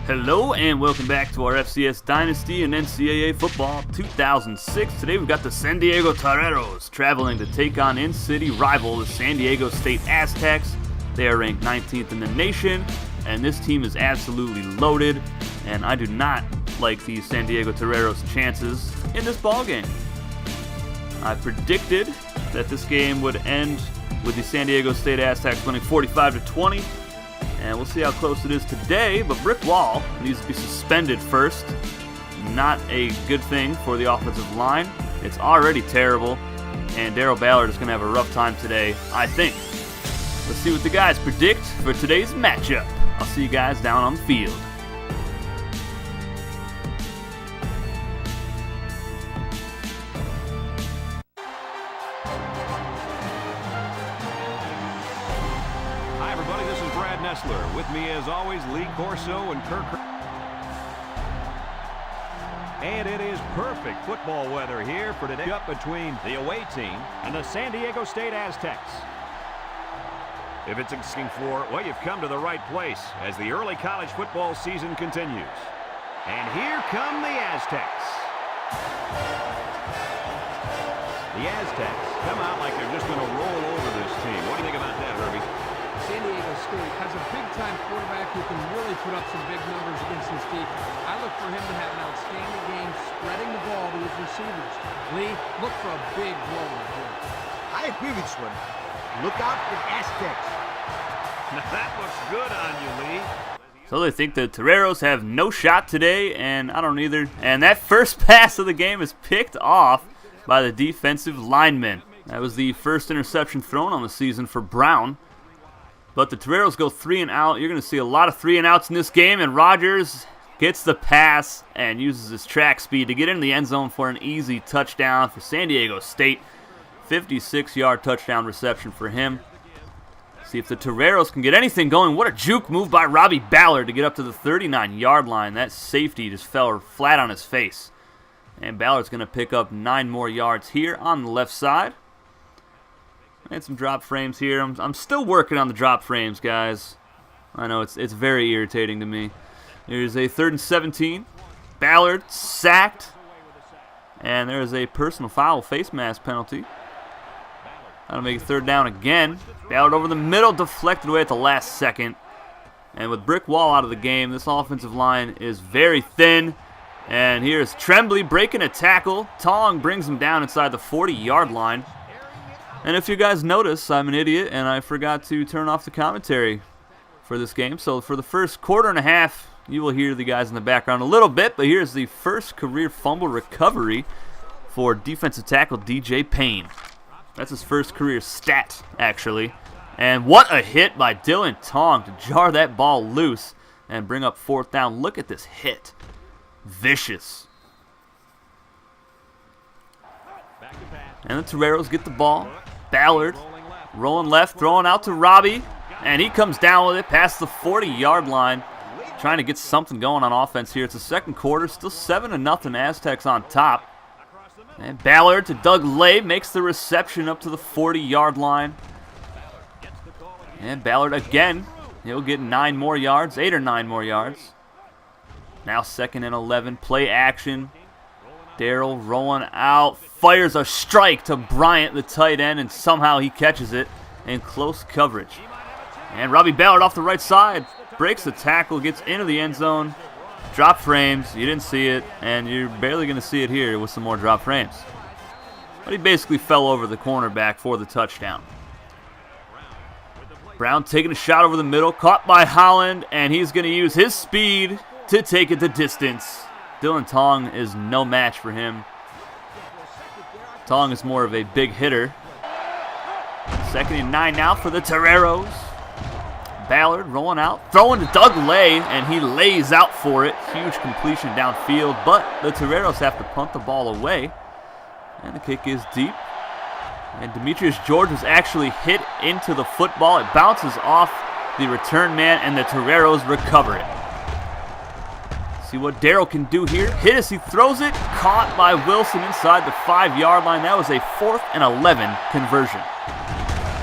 Hello and welcome back to our FCS Dynasty and NCAA Football 2006. Today we've got the San Diego Toreros traveling to take on in-city rival, the San Diego State Aztecs. They are ranked 19th in the nation, and this team is absolutely loaded, and I do not like the San Diego Toreros' chances in this ballgame. I predicted that this game would end with the San Diego State Aztecs winning 45-20. And we'll see how close it is today, but Brick Wall needs to be suspended first. Not a good thing for the offensive line. It's already terrible, and Darryl Ballard is going to have a rough time today, I think. Let's see what the guys predict for today's matchup. I'll see you guys down on the field. With me as always, Lee Corso and Kirk. And it is perfect football weather here for today, up between the away team and the San Diego State Aztecs. If it's asking for, well, you've come to the right place as the early college football season continues. And here come the Aztecs. The Aztecs come out like they're just going to roll over this team. What do you think about that, Herbie? San Diego State has a big-time quarterback who can really put up some big numbers against this defense. I look for him to have an outstanding game spreading the ball to his receivers. Lee, look for a big blowout here. I agree with this one. Look out for the Aztecs. Now that looks good on you, Lee. So they think the Toreros have no shot today, and I don't either. And that first pass of the game is picked off by the defensive lineman. That was the first interception thrown on the season for Brown. But the Toreros go 3 and out. You're going to see a lot of 3 and outs in this game, and Rogers gets the pass and uses his track speed to get into the end zone for an easy touchdown for San Diego State. 56-yard touchdown reception for him. See if the Toreros can get anything going. What a juke move by Robbie Ballard to get up to the 39-yard line. That safety just fell flat on his face. And Ballard's going to pick up 9 more yards here on the left side. And some drop frames here. I'm still working on the drop frames, guys. I know it's very irritating to me. Here's a 3rd and 17. Ballard sacked. And there's a personal foul face mask penalty. That'll make it 3rd down again. Ballard over the middle, deflected away at the last second. And with Brick Wall out of the game, this offensive line is very thin. And here's Tremblay breaking a tackle. Tong brings him down inside the 40-yard line. And if you guys notice, I'm an idiot, and I forgot to turn off the commentary for this game. So for the first quarter and a half, you will hear the guys in the background a little bit, but here's the first career fumble recovery for defensive tackle DJ Payne. That's his first career stat, actually. And what a hit by Dylan Tong to jar that ball loose and bring up 4th down. Look at this hit. Vicious. And the Toreros get the ball. Ballard rolling left, throwing out to Robbie, and he comes down with it past the 40-yard line, trying to get something going on offense here. It's the second quarter, still 7-0 Aztecs on top. And Ballard to Doug Lay makes the reception up to the 40-yard line. And Ballard again, he'll get 9 more yards, 8 or 9 more yards. Now 2nd and 11, play action. Darryl rolling out, fires a strike to Bryant, the tight end, and somehow he catches it in close coverage. And Robbie Ballard off the right side, breaks the tackle, gets into the end zone. Drop frames, you didn't see it, and you're barely going to see it here with some more drop frames. But he basically fell over the cornerback for the touchdown. Brown taking a shot over the middle, caught by Holland, and he's going to use his speed to take it the distance. Dylan Tong is no match for him. Tong is more of a big hitter. 2nd and 9 now for the Toreros. Ballard rolling out, throwing to Doug Lay, and he lays out for it. Huge completion downfield, but the Toreros have to punt the ball away. And the kick is deep. And Demetrius George was actually hit into the football. It bounces off the return man, and the Toreros recover it. See what Darryl can do here. Hit as he throws it. Caught by Wilson inside the 5-yard line. That was a 4th and 11 conversion.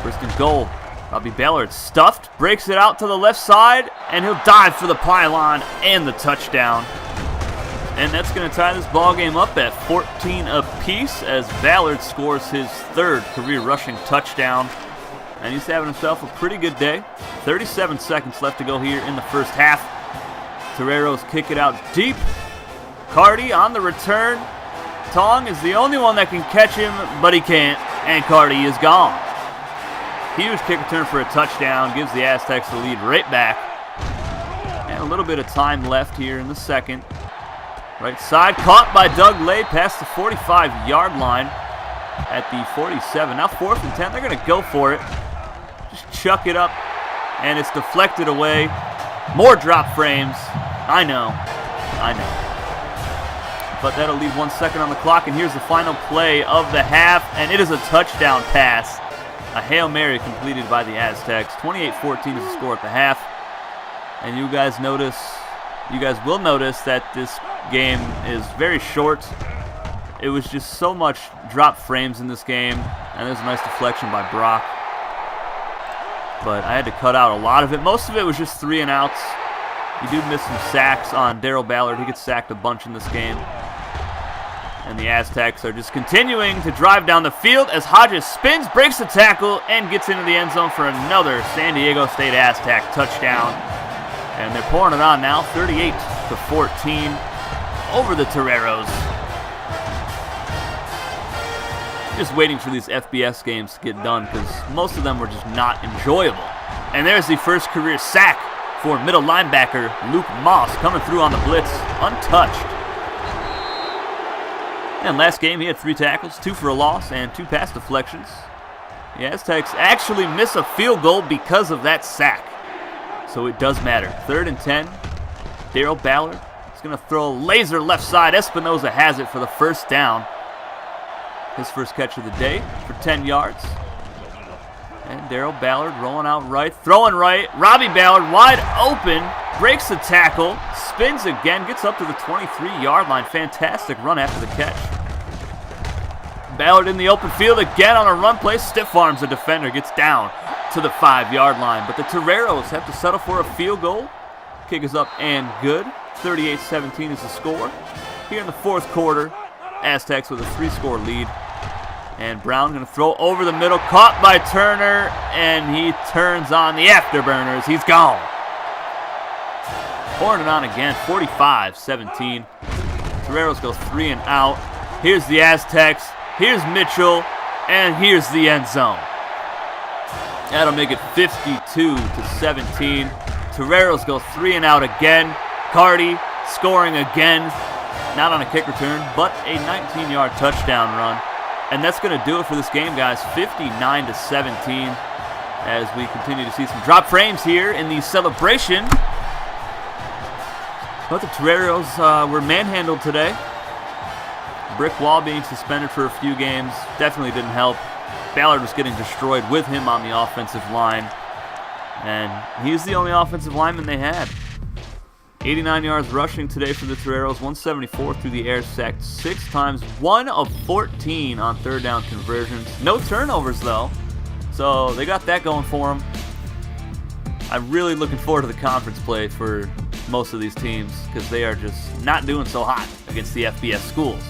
First and goal Robbie Ballard stuffed, breaks it out to the left side, and he'll dive for the pylon and the touchdown. And that's going to tie this ball game up at 14 apiece as Ballard scores his third career rushing touchdown. And he's having himself a pretty good day. 37 seconds left to go here in the first half. Toreros kick it out deep. Cardi on the return. Tong is the only one that can catch him, but he can't. And Cardi is gone. Huge kick return for a touchdown. Gives the Aztecs the lead right back. And a little bit of time left here in the second. Right side, caught by Doug Lay past the 45-yard line at the 47. Now 4th and 10. They're going to go for it. Just chuck it up, and it's deflected away. More drop frames. I know. But that'll leave 1 second on the clock, and here's the final play of the half, and it is a touchdown pass. A Hail Mary completed by the Aztecs. 28-14 is the score at the half. And you guys will notice that this game is very short. It was just so much drop frames in this game, and there's a nice deflection by Brock. But I had to cut out a lot of it. Most of it was just 3 and outs. You do miss some sacks on Darrell Ballard. He gets sacked a bunch in this game. And the Aztecs are just continuing to drive down the field as Hodges spins, breaks the tackle, and gets into the end zone for another San Diego State Aztec touchdown. And they're pouring it on now, 38-14 over the Toreros. Just waiting for these FBS games to get done because most of them were just not enjoyable. And there's the first career sack for middle linebacker Luke Moss coming through on the blitz, untouched. And last game, he had 3 tackles, 2 for a loss, and 2 pass deflections. The Aztecs actually miss a field goal because of that sack. So it does matter. 3rd and 10. Darrell Ballard is going to throw a laser left side. Espinoza has it for the first down. His first catch of the day for 10 yards. And Darrell Ballard rolling out right, throwing right. Robbie Ballard wide open, breaks the tackle, spins again, gets up to the 23-yard line. Fantastic run after the catch. Ballard in the open field again on a run play. Stiff arms the defender, gets down to the 5-yard line. But the Toreros have to settle for a field goal. Kick is up and good. 38-17 is the score. Here in the 4th quarter, Aztecs with a 3-score lead. And Brown going to throw over the middle, caught by Turner, and he turns on the afterburners. He's gone. Pouring it on again, 45-17. Toreros go 3 and out. Here's the Aztecs. Here's Mitchell, and here's the end zone. That'll make it 52-17. Toreros go 3 and out again. Cardi scoring again. Not on a kick return, but a 19-yard touchdown run. And that's going to do it for this game, guys. 59-17 as we continue to see some drop frames here in the celebration. But the Toreros were manhandled today. Brick Wall being suspended for a few games definitely didn't help. Ballard was getting destroyed with him on the offensive line. And he's the only offensive lineman they had. 89 yards rushing today for the Toreros, 174 through the air, sacked 6 times, 1 of 14 on 3rd down conversions. No turnovers, though, so they got that going for them. I'm really looking forward to the conference play for most of these teams because they are just not doing so hot against the FBS schools.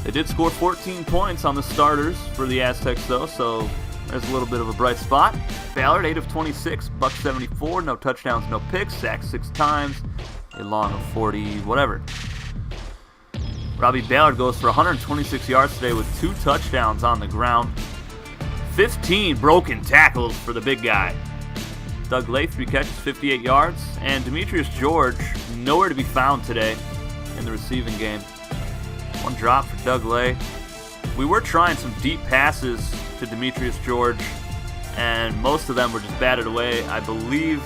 They did score 14 points on the starters for the Aztecs, though, so there's a little bit of a bright spot. Ballard, 8 of 26, buck 74, no touchdowns, no picks, sacked 6 times, a long of 40, whatever. Robbie Ballard goes for 126 yards today with 2 touchdowns on the ground. 15 broken tackles for the big guy. Doug Lay, 3 catches, 58 yards, and Demetrius George, nowhere to be found today in the receiving game. 1 drop for Doug Lay. We were trying some deep passes to Demetrius George, and most of them were just batted away. I believe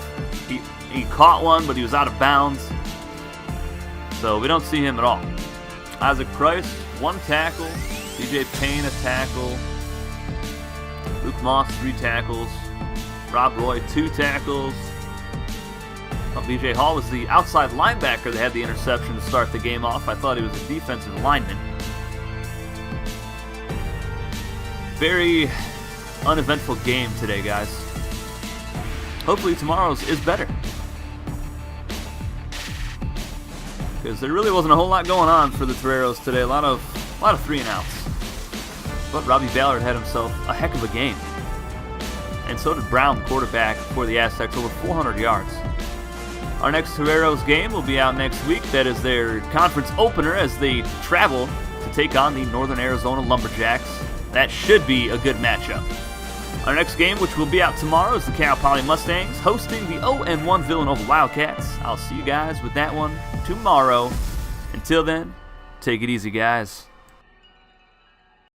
he caught one, but he was out of bounds, so we don't see him at all. Isaac Price, 1 tackle. DJ Payne, a tackle. Luke Moss, 3 tackles. Rob Roy, 2 tackles. BJ Hall was the outside linebacker that had the interception to start the game off. I thought he was a defensive lineman. Very uneventful game today, guys. Hopefully tomorrow's is better, because there really wasn't a whole lot going on for the Toreros today. A lot of 3-and-outs. But Robbie Ballard had himself a heck of a game. And so did Brown, quarterback for the Aztecs, over 400 yards. Our next Toreros game will be out next week. That is their conference opener as they travel to take on the Northern Arizona Lumberjacks. That should be a good matchup. Our next game, which will be out tomorrow, is the Cal Poly Mustangs hosting the 0-1 Villanova Wildcats. I'll see you guys with that one tomorrow. Until then, take it easy, guys.